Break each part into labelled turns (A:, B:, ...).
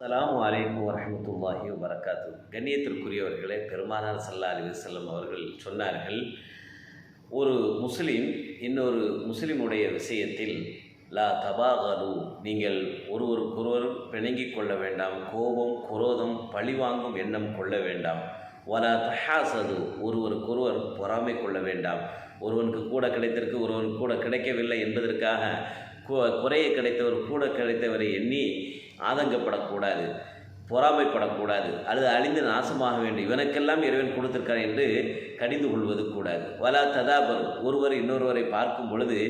A: அஸ்ஸலாமு அலைக்கும் வரஹ்மத்துல்லாஹி வபரகாத்து. கண்ணியத்திற்குரியவர்களே, பெருமானார் ஸல்லல்லாஹு அலைஹி வஸல்லம் அவர்கள் சொன்னார்கள், ஒரு முஸ்லீம் இன்னொரு முஸ்லிமுடைய விஷயத்தில் லா தபாகலு, நீங்கள் ஒருவருக்கொருவர் பிணங்கிக் கொள்ள வேண்டாம், கோபம் குரோதம் பழிவாங்கும் எண்ணம் கொள்ள வேண்டாம். வலா தஹாசது, ஒருவருக்கொருவர் பொறாமை கொள்ள வேண்டாம். ஒருவனுக்கு கூட கிடைத்திருக்கு, ஒருவனுக்கு கூட கிடைக்கவில்லை என்பதற்காக குறைய கிடைத்தவர் கூட கிடைத்தவரை எண்ணி ஆதங்கப்படக்கூடாது, பொறாமைப்படக்கூடாது, அல்லது அழிந்து நாசமாக வேண்டும், இவனுக்கெல்லாம் இறைவன் கொடுத்திருக்கார் என்று கடிந்து கொள்வது கூடாது. வலா ததாபர், ஒருவர் இன்னொருவரை பார்க்கும் பொழுது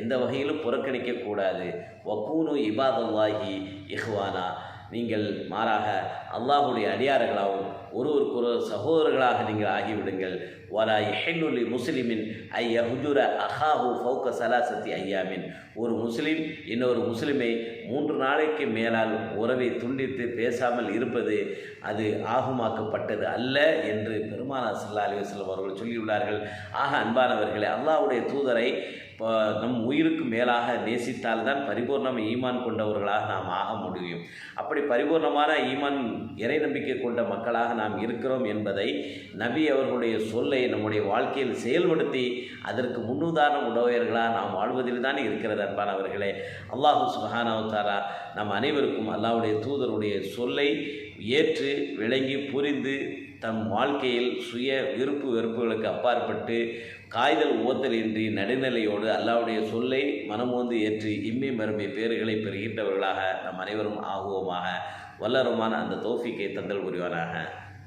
A: எந்த வகையிலும் புறக்கணிக்கக்கூடாது. வக்கூனு இபாதல்லாஹி இஹ்வானா, நீங்கள் மாறாக அல்லாஹுடைய அடியார்களாகவும் ஒருவருக்கொருவர் சகோதரர்களாக நீங்கள் ஆகிவிடுங்கள். வலா யஹில்லுலி முஸ்லிமின் ஐ யஹ்ஜுர அஹாஹு ஃபௌக ஸலாஸத்தி ஐயாமின், ஒரு முஸ்லீம் இன்னொரு முஸ்லிமை 3 நாளைக்கு மேலால் உறவை துண்டித்து பேசாமல் இருப்பது அது ஆகுமாக்கப்பட்டது அல்ல என்று பெருமானார் ஸல்லல்லாஹு அலைஹி வஸல்லம் அவர்கள் சொல்லியுள்ளார்கள். ஆக அன்பானவர்களே, அல்லாஹ்வுடைய தூதரை நம் உயிருக்கு மேலாக நேசித்தால்தான் பரிபூர்ணம் ஈமான் கொண்டவர்களாக நாம் ஆக முடியும். அப்படி பரிபூர்ணமான ஈமான் இறை நம்பிக்கை கொண்ட மக்களாக நாம் இருக்கிறோம் என்பதை நபி அவர்களுடைய சொல்லை நம்முடைய வாழ்க்கையில் செயல்படுத்தி அதற்கு முன்னுதாரணம் உடையவர்களாக நாம் வாழ்வதில் தான் இருக்கிறது. அன்பானவர்களே, அல்லாஹு சுப்ஹானஹு வ தஆலா நம் அனைவருக்கும் அல்லாஹ்வுடைய தூதருடைய சொல்லை ஏற்று விளங்கி புரிந்து தம் வாழ்க்கையில் சுய விருப்பு வெறுப்புகளுக்கு அப்பாற்பட்டு காய்தல் உவத்தல் இன்றி நடுநிலையோடு அல்லாஹ்வுடைய சொல்லை மனமோந்து ஏற்றி இம்மை மறுமை பேறுகளை பெறுகின்றவர்களாக நம் அனைவரும் ஆகுவோமாக. வல்லரமான அந்த தௌஃபீக்கை தந்தல் புரிவானாக.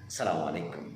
A: அஸ்ஸலாமு அலைக்கும்.